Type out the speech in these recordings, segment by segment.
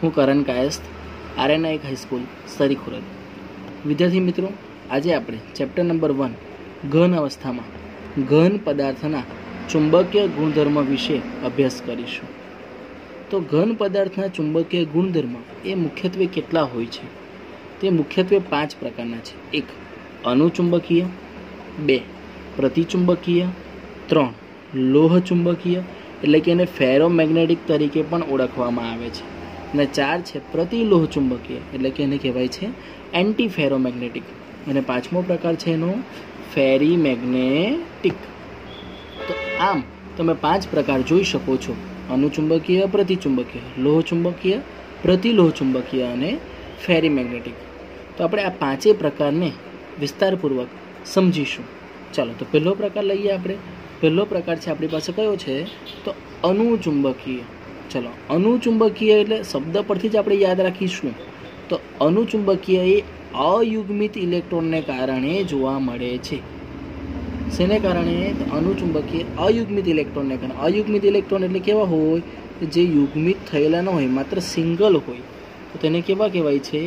હું કરણ Kayastha, RNI high school સરી ખુરદ. વિદ્યાર્થી મિત્રો, આજે આપણે ચેપ્ટર નંબર 1 ઘન અવસ્થામાં ઘન પદાર્થના ચુંબકીય ગુણધર્મ વિશે અભ્યાસ કરીશું. તો ઘન પદાર્થના ચુંબકીય ગુણધર્મ એ મુખ્યત્વે કેટલા હોય છે? તે મુખ્યત્વે 5 પ્રકારના છે. 1 અનુચુંબકીય, 2 પ્રતિચુંબકીય, 3 લોહ ચુંબકીય એટલે કે એને ફેરોમેગ્નેટિક તરીકે પણ ઓળખવામાં આવે છે, અને 4 છે પ્રતિલોહ ચુંબકીય એટલે કે એને કહેવાય છે એન્ટી ફેરોમેગ્નેટિક, અને 5મો પ્રકાર છે એનો ફેરીમેગ્નેટિક. તો આમ તમે 5 પ્રકાર જોઈ શકો છો: અનુચુંબકીય, પ્રતિચુંબકીય, લોહ ચુંબકીય, પ્રતિલોહ ચુંબકીય અને ફેરીમેગ્નેટિક. તો આપણે આ 5 પ્રકારને વિસ્તારપૂર્વક સમજીશું. ચાલો, તો પહેલો પ્રકાર લઈએ આપણે. પહેલો પ્રકાર છે આપણી પાસે કયો છે? તો અનુચુંબકીય. ચલો, અનુચુંબકીય એટલે શબ્દ પરથી જ આપણે યાદ રાખીશું. તો અનુચુંબકીય એ અયુગ્મિત ઇલેક્ટ્રોનને કારણે જોવા મળે છે. શેને કારણે? તો અનુચુંબકીય અયુગ્મિત ઇલેક્ટ્રોનને કારણે. અયુગ્મિત ઇલેક્ટ્રોન એટલે કેવા હોય? જે યુગ્મિત થયેલા ન હોય, માત્ર સિંગલ હોય, તો તેને કેવા કહેવાય છે?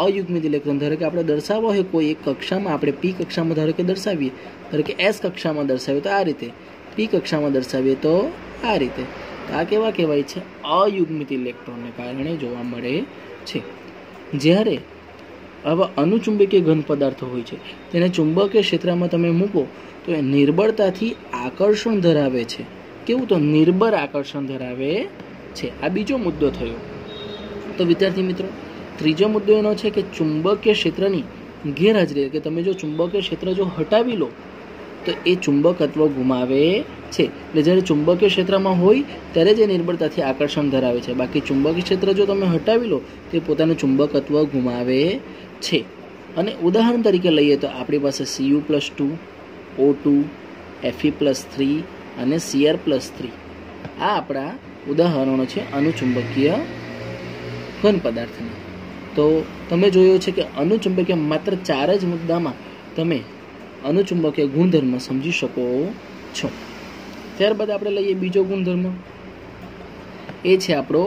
અયુગ્મિત ઇલેક્ટ્રોન. ધારો કે આપણે દર્શાવવા હોય કોઈ એક કક્ષામાં, આપણે પી કક્ષામાં ધારો કે દર્શાવીએ, ધારો કે એસ કક્ષામાં દર્શાવીએ તો આ રીતે, પી કક્ષામાં દર્શાવીએ તો આ રીતે. તો આ કેવા કહેવાય છે? અયુગ્મિત ઇલેક્ટ્રોનને કારણે જોવા મળે છે. જ્યારે આવા અનુચુંબકીય ઘન પદાર્થો હોય છે તેને ચુંબકીય ક્ષેત્રમાં તમે મૂકો તો એ નિર્બળતાથી આકર્ષણ ધરાવે છે. કેવું? તો નિર્બળ આકર્ષણ ધરાવે છે. આ બીજો મુદ્દો થયો. તો વિદ્યાર્થી મિત્રો, ત્રીજો મુદ્દો એનો છે કે ચુંબકીય ક્ષેત્રની ગેરહાજરી, કે તમે જો ચુંબકીય ક્ષેત્ર જો હટાવી લો તો એ ચુંબકત્વ ગુમાવે છે. એટલે જ્યારે ચુંબકીય ક્ષેત્રમાં હોય ત્યારે જ એ નિર્બળતાથી આકર્ષણ ધરાવે છે. બાકી ચુંબકીય ક્ષેત્ર જો તમે હટાવી લો તો એ પોતાનું ચુંબકત્વ ગુમાવે છે. અને ઉદાહરણ તરીકે લઈએ તો આપણી પાસે Cu+2, O2, Fe+3 અને Cr+3 આ આપણા ઉદાહરણો છે અનુચુંબકીય ઘન પદાર્થના. તો તમે જોયો છે કે અનુચુંબકીય માત્ર 4 જ મુદ્દામાં તમે અનુચુંબકીય ગુણધર્મ સમજી શકો છો. ત્યારબાદ આપણે લઈએ બીજો ગુણધર્મ, એ છે આપણો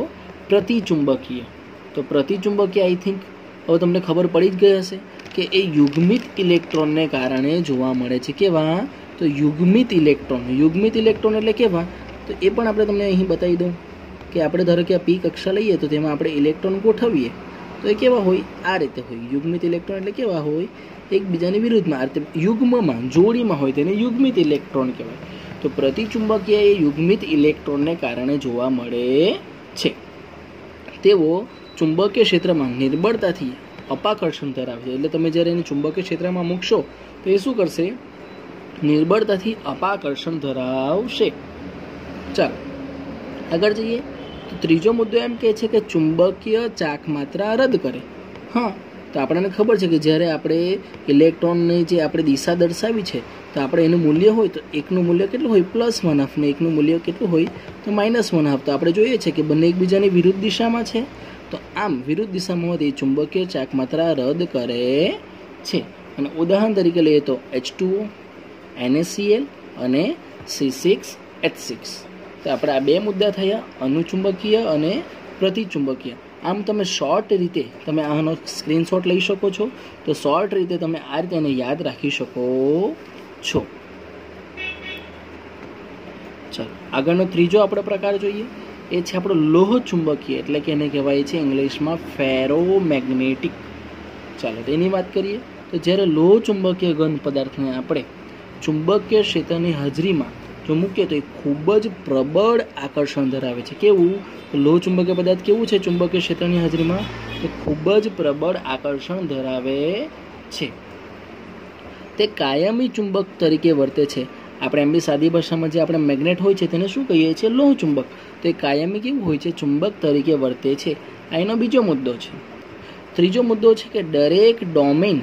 પ્રતિચુંબકીય. તો પ્રતિચુંબકીય આઈ થિંક હવે તમને ખબર પડી જ ગઈ હશે કે એ યુગ્મિત ઇલેક્ટ્રોનને કારણે જોવા મળે છે. કેવા? તો યુગ્મિત ઇલેક્ટ્રોન. યુગ્મિત ઇલેક્ટ્રોન એટલે કેવા? તો એ પણ આપણે તમને અહીં બતાવી દઉં કે આપણે ધારો કે આ પી કક્ષા લઈએ તો તેમાં આપણે ઇલેક્ટ્રોન ગોઠવીએ તો એ કેવા હોય? આ રીતે હોય. યુગ્મિત ઇલેક્ટ્રોન એટલે કેવા હોય? એકબીજાની વિરુદ્ધમાં, આ રીતે યુગ્મમાં, જોડીમાં હોય, તેને યુગ્મિત ઇલેક્ટ્રોન કહેવાય. તો પ્રતિચુંબકીય એ યુગ્મિત ઇલેક્ટ્રોનને કારણે જોવા મળે છે. તેઓ ચુંબકીય ક્ષેત્રમાં નિર્બળતાથી અપાકર્ષણ ધરાવે છે. એટલે તમે જ્યારે એને ચુંબકીય ક્ષેત્રમાં મૂકશો તો એ શું કરશે? નિર્બળતાથી અપાકર્ષણ ધરાવશે. ચાલો આગળ જઈએ. તો ત્રીજો મુદ્દો એમ કહે છે કે ચુંબકીય ચાક માત્રા રદ કરે. હા, તો આપણને ખબર છે કે જ્યારે આપણે ઇલેક્ટ્રોનની જે આપણે દિશા દર્શાવી છે તો આપણે એનું મૂલ્ય હોય તો એકનું મૂલ્ય કેટલું હોય? +1/2 ને એકનું મૂલ્ય કેટલું હોય? તો -1/2. તો આપણે જોઈએ છે કે બંને એકબીજાની વિરુદ્ધ દિશામાં છે. તો આમ વિરુદ્ધ દિશામાં હોય તે ચુંબકીય ચાક માત્રા રદ કરે છે. અને ઉદાહરણ તરીકે લઈએ તો H2O, NaCl અને C6H6. તો આપણે આ 2 મુદ્દા થયા, અનુચુંબકીય અને પ્રતિચુંબકીય. આમ તમે શોર્ટ રીતે તમે આનો સ્ક્રીનશોટ લઈ શકો છો. તો શોર્ટ રીતે તમે આ રીતે એને યાદ રાખી શકો છો. ચાલો આગળનો ત્રીજો આપણે પ્રકાર જોઈએ. એ છે આપણો લોહ ચુંબકીય એટલે કે એને કહેવાય છે ઇંગ્લિશમાં ફેરોમેગ્નેટિક. ચાલો તેની વાત કરીએ. તો જ્યારે લોહ ચુંબકીય ઘન પદાર્થને આપણે ચુંબકીય ક્ષેત્રની હાજરીમાં જો મૂકીએ તો એ ખૂબ જ પ્રબળ આકર્ષણ ધરાવે છે. કેવું? લોહ ચુંબકીય પદાર્થ કેવું છે ચુંબકીય ક્ષેત્રની હાજરીમાં? તો ખૂબ જ પ્રબળ આકર્ષણ ધરાવે છે. તે કાયમી ચુંબક તરીકે વર્તે છે. આપણે એમ બી સાદી ભાષામાં જે આપણે મેગ્નેટ હોય છે તેને શું કહીએ છીએ? લોહ ચુંબક. તો એ કાયમી કેવું હોય છે? ચુંબક તરીકે વર્તે છે. આ એનો બીજો મુદ્દો છે. ત્રીજો મુદ્દો છે કે દરેક ડોમેન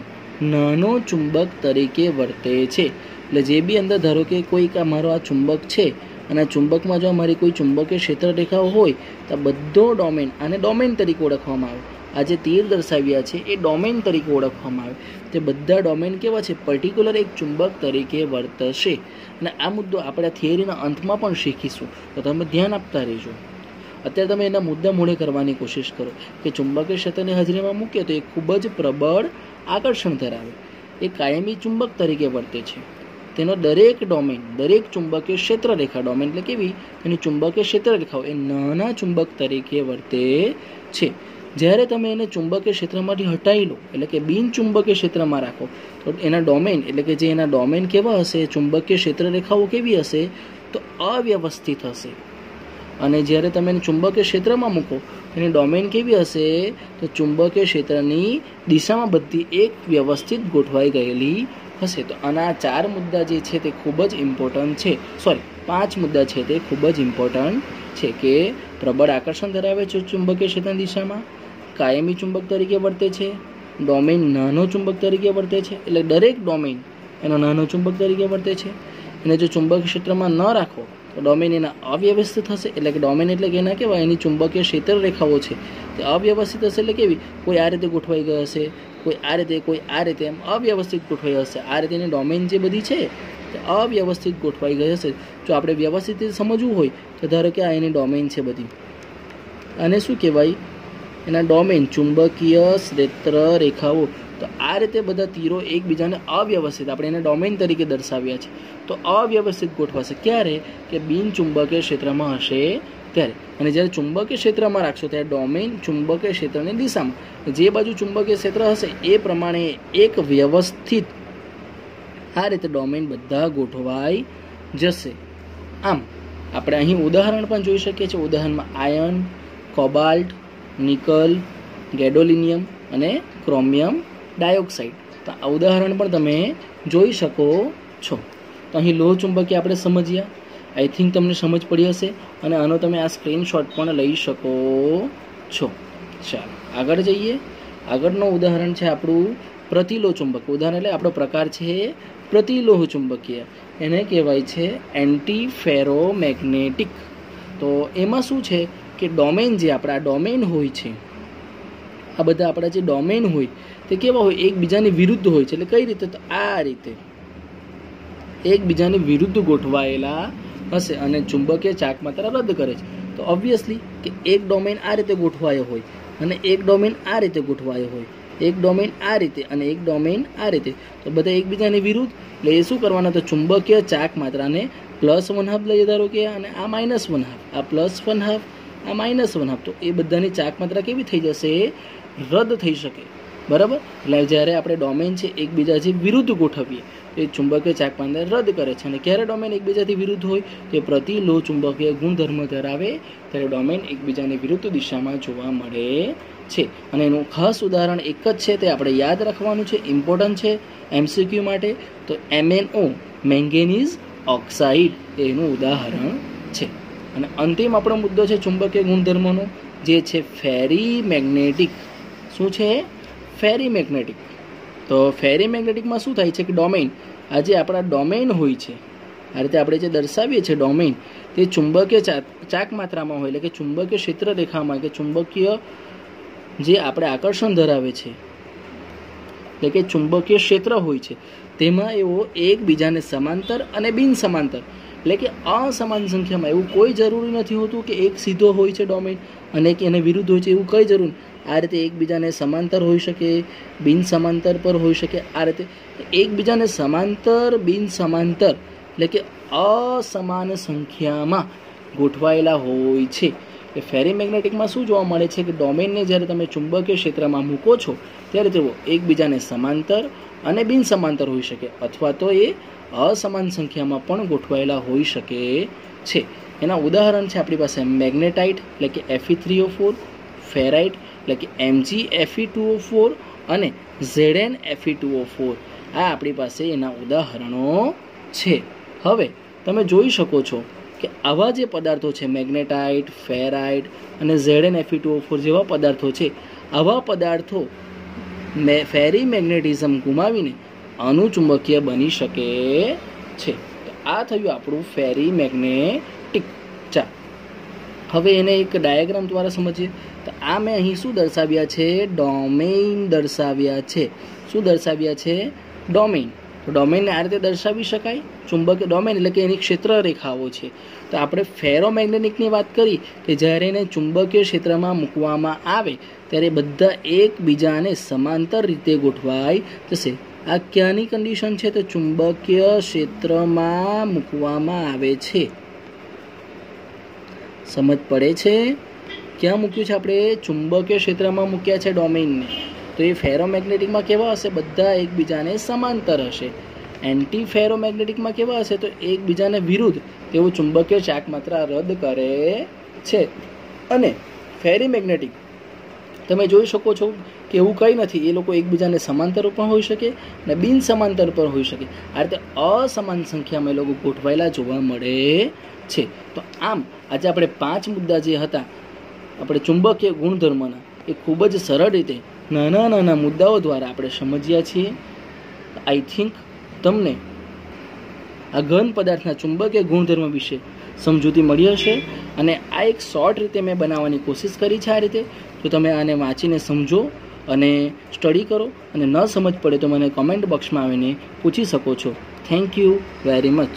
નાનો ચુંબક તરીકે વર્તે છે. એટલે જે બી અંદર ધારો કે કોઈક અમારો આ ચુંબક છે અને આ ચુંબકમાં જો અમારી કોઈ ચુંબકીય ક્ષેત્ર રેખાઓ હોય તો બધો ડોમેન, આને ડોમેન તરીકે ઓળખવામાં આવે. આ જે તીર દર્શાવ્યા છે એ ડોમેન તરીકે ઓળખવામાં આવે. તે બધા ડોમેન કેવા છે? પર્ટિક્યુલર એક ચુંબક તરીકે વર્તશે. અને આ મુદ્દો આપણે થિયરીના અંતમાં પણ શીખીશું, તો તમે ધ્યાન આપતા રહેજો. અત્યારે તમે એના મુદ્દા મોડે કરવાની કોશિશ કરો કે ચુંબકીય ક્ષેત્રની હાજરીમાં મૂકીએ તો એ ખૂબ જ પ્રબળ આકર્ષણ ધરાવે, એ કાયમી ચુંબક તરીકે વર્તે છે. તેનો દરેક ડોમેન, દરેક ચુંબકીય ક્ષેત્ર રેખા, ડોમેન એટલે કેવી, તેની ચુંબકીય ક્ષેત્ર રેખાઓ એ નાના ચુંબક તરીકે વર્તે છે. જ્યારે તમે એને ચુંબકીય ક્ષેત્રમાંથી હટાવી લો, એટલે કે બિન ચુંબકીય ક્ષેત્રમાં રાખો, તો એના ડોમેન એટલે કે જે એના ડોમેન કેવા હશે, ચુંબકીય ક્ષેત્ર રેખાઓ કેવી હશે, તો અવ્યવસ્થિત હશે. અને જ્યારે તમે એને ચુંબકીય ક્ષેત્રમાં મૂકો એની ડોમેન કેવી હશે, તો ચુંબકીય ક્ષેત્રની દિશામાં બધી એક વ્યવસ્થિત ગોઠવાઈ ગયેલી હશે. તો આના 4 મુદ્દા જે છે તે ખૂબ જ ઇમ્પોર્ટન્ટ છે, 5 મુદ્દા છે તે ખૂબ જ ઇમ્પોર્ટન્ટ છે કે પ્રબળ આકર્ષણ ધરાવે છે ચુંબકીય ક્ષેત્રની દિશામાં, કાયમી ચુંબક તરીકે વર્તે છે, ડોમેન નાનો ચુંબક તરીકે વર્તે છે, એટલે દરેક ડોમેન એનો નાનો ચુંબક તરીકે વર્તે છે. એને જો ચુંબકીય ક્ષેત્રમાં ન રાખો તો ડોમેન એના અવ્યવસ્થિત હશે, એટલે કે ડોમેન એટલે કે એના કહેવાય એની ચુંબકીય ક્ષેત્ર રેખાઓ છે તે અવ્યવસ્થિત હશે, એટલે કેવી, કોઈ આ રીતે ગોઠવાઈ ગઈ હશે, કોઈ આ રીતે, કોઈ આ રીતે, એમ અવ્યવસ્થિત ગોઠવાઈ હશે. આ રીતે એની ડોમેન જે બધી છે તે અવ્યવસ્થિત ગોઠવાઈ ગઈ હશે. જો આપણે વ્યવસ્થિત રીતે સમજવું હોય તો ધારો કે આ એની ડોમેન છે બધી, અને શું કહેવાય, એના ડોમેન ચુંબકીય ક્ષેત્ર રેખાઓ. તો આ રીતે બધા તીરો એકબીજાને અવ્યવસ્થિત આપણે એને ડોમેન તરીકે દર્શાવ્યા છે, તો અવ્યવસ્થિત ગોઠવાશે. ક્યારે, કે બિન ચુંબકીય ક્ષેત્રમાં હશે ત્યારે. અને જ્યારે ચુંબકીય ક્ષેત્રમાં રાખશો ત્યારે ડોમેન ચુંબકીય ક્ષેત્રની દિશામાં, જે બાજુ ચુંબકીય ક્ષેત્ર હશે એ પ્રમાણે એક વ્યવસ્થિત આ રીતે ડોમેન બધા ગોઠવાઈ જશે. આમ આપણે અહીં ઉદાહરણ પણ જોઈ શકીએ છીએ. ઉદાહરણમાં આયર્ન, કોબાલ્ટ, નિકલ, ગેડોલિનિયમ અને ક્રોમિયમ ડાયોક્સાઇડ, તો આ ઉદાહરણ પણ તમે જોઈ શકો છો. તો અહીં લોહ ચુંબકીય આપણે સમજ્યા, આઈ થિંક તમને સમજ પડી હશે, અને આનો તમે આ સ્ક્રીનશોટ પણ લઈ શકો છો. ચાલો આગળ જઈએ. આગળનું ઉદાહરણ છે આપણું પ્રતિલોહ ચુંબક. ઉદાહરણ એટલે આપણો પ્રકાર છે પ્રતિલોહ ચુંબકીય, એને કહેવાય છે એન્ટી ફેરોમેગ્નેટિક. તો એમાં શું છે કે ડોમેન જે આપણા ડોમેન હોય છે, આ બધા આપણા જે ડોમેન હોય તે કેવા હોય, એકબીજાની વિરુદ્ધ હોય છે. એટલે કઈ રીતે, તો આ રીતે એકબીજાની વિરુદ્ધ ગોઠવાયેલા હશે અને ચુંબકીય ચાક માત્રા રદ કરે છે. તો ઓબ્વિયસલી કે એક ડોમેન આ રીતે ગોઠવાયો હોય અને એક ડોમેન આ રીતે ગોઠવાયો હોય, એક ડોમેન આ રીતે અને એક ડોમેન આ રીતે, તો બધા એકબીજાની વિરુદ્ધ. એટલે એ શું કરવાના, તો ચુંબકીય ચાક માત્રાને +1/2 લઈએ ધારો કે, અને આ -1/2, આ +1/2, આ -1/2, તો એ બધાની ચાક માત્રા કેવી થઈ જશે, રદ થઈ શકે. બરાબર. એટલે જ્યારે આપણે ડોમેન છે એકબીજાથી વિરુદ્ધ ગોઠવીએ એ ચુંબકીય ચાક માત્રા રદ કરે છે. અને ક્યારે ડોમેન એકબીજાથી વિરુદ્ધ હોય, તે પ્રતિલોહ ચુંબકીય ગુણધર્મ ધરાવે ત્યારે ડોમેન એકબીજાની વિરુદ્ધ દિશામાં જોવા મળે છે. અને એનું ખાસ ઉદાહરણ એક જ છે, તે આપણે યાદ રાખવાનું છે, ઇમ્પોર્ટન્ટ છે MCQ માટે. તો MnO, મેંગેનીઝ ઓક્સાઇડ, એનું ઉદાહરણ છે. અને અંતિમ આપણો મુદ્દો છે ચુંબકીય ગુણધર્મનો, જે છે ફેરી મેગ્નેટિક. શું છે, ફેરી મેગ્નેટિક. તો ફેરી મેગ્નેટિકમાં શું થાય છે કે ડોમેન, આ જે આપણા ડોમેન હોય છે, આ રીતે આપણે જે દર્શાવીએ છીએ ડોમેન, તે ચુંબકીય ચાક માત્રામાં હોય, એટલે કે ચુંબકીય ક્ષેત્ર રેખામાં, કે ચુંબકીય જે આપણે આકર્ષણ ધરાવે છે, એટલે કે ચુંબકીય ક્ષેત્ર હોય છે, તેમાં એવો એકબીજાને સમાંતર અને બિન સમાંતર, એટલે કે અસમાન સંખ્યામાં, એવું કોઈ જરૂરી નથી હોતું કે એક સીધો હોય છે ડોમેન અને એક એને વિરુદ્ધ હોય છે, એવું કંઈ જરૂર નહીં. આ રીતે એકબીજાને સમાંતર હોઈ શકે, બિન સમાંતર પર હોઈ શકે. આ રીતે એકબીજાને સમાંતર, બિન સમાંતર, એટલે કે અસમાન સંખ્યામાં ગોઠવાયેલા હોય છે. એ ફેરી મેગ્નેટિકમાં શું જોવા મળે છે કે ડોમેનને જ્યારે તમે ચુંબકીય ક્ષેત્રમાં મૂકો છો ત્યારે તેઓ એકબીજાને સમાંતર અને બિન સમાંતર હોઈ શકે, અથવા તો એ અસમાન સંખ્યામાં પણ ગોઠવાયેલા હોઈ શકે છે. એના ઉદાહરણ છે આપણી પાસે મેગ્નેટાઇટ, એટલે કે Fe3O4, ફેરાઇટ, એટલે કે MgFe2O4 અને ZnFe2O4. આ આપણી પાસે એના ઉદાહરણો છે. હવે તમે જોઈ શકો છો કે આવા જે પદાર્થો છે, મેગ્નેટાઇટ, ફેરાઇટ અને ZnFe2O4 જેવા પદાર્થો છે, આવા પદાર્થો ફેરી મેગ્નેટિઝમ ગુમાવીને અનુચુંબકીય બની શકે છે. તો આ થયું આપણું ફેરી મેગ્નેટિક. ચા હવે એને એક ડાયાગ્રામ દ્વારા સમજીએ. તો આ મેં અહીં શું દર્શાવ્યા છે, ડોમેઇન દર્શાવ્યા છે. શું દર્શાવ્યા છે, ડોમેઇન. તો ડોમેનને આ રીતે દર્શાવી શકાય. ચુંબકીય ડોમેન એટલે કે એની ક્ષેત્ર રેખાઓ છે. તો આપણે ફેરોમેગ્નેટિકની વાત કરી કે જ્યારે એને ચુંબકીય ક્ષેત્રમાં મૂકવામાં આવે ત્યારે બધા એકબીજાને સમાંતર રીતે ગોઠવાઈ જશે. આ ક્યાંની કન્ડિશન છે? તો ચુંબકીય ક્ષેત્રમાં મૂકવામાં આવે છે. સમજ પડે છે? ક્યાં મૂક્યું છે આપણે? ચુંબકીય ક્ષેત્રમાં મૂક્યા છે ડોમેનને. તો એ ફેરોમેગ્નેટિકમાં કેવા હશે? બધા એકબીજાને સમાંતર હશે. એન્ટી ફેરોમેગ્નેટિકમાં કેવા હશે? તો એકબીજાને વિરુદ્ધ. તેઓ ચુંબકીય ચાકમાત્રા રદ કરે છે. અને ફેરીમેગ્નેટિક તમે જોઈ શકો છો કે એવું કંઈ નથી, એ લોકો એકબીજાને સમાંતર પણ હોઈ શકે અને બિન સમાંતર પણ હોઈ શકે. આ રીતે અસમાન સંખ્યામાં એ લોકો ગોઠવાયેલા જોવા મળે છે. તો આમ આજે આપણે 5 મુદ્દા જે હતા આપણે ચુંબકીય ગુણધર્મના, એ ખૂબ જ સરળ રીતે નાના નાના મુદ્દાઓ દ્વારા આપણે સમજ્યા છીએ. આઈ થિંક તમને આ ઘન પદાર્થના ચુંબકીય ગુણધર્મ વિશે સમજૂતી મળી હશે. અને આ એક શોર્ટ રીતે મેં બનાવવાની કોશિશ કરી છે. આ રીતે તો તમે આને વાંચીને સમજો અને સ્ટડી કરો, અને ન સમજ પડે તો મને કોમેન્ટ બોક્સમાં આવીને પૂછી શકો છો. Thank you very much.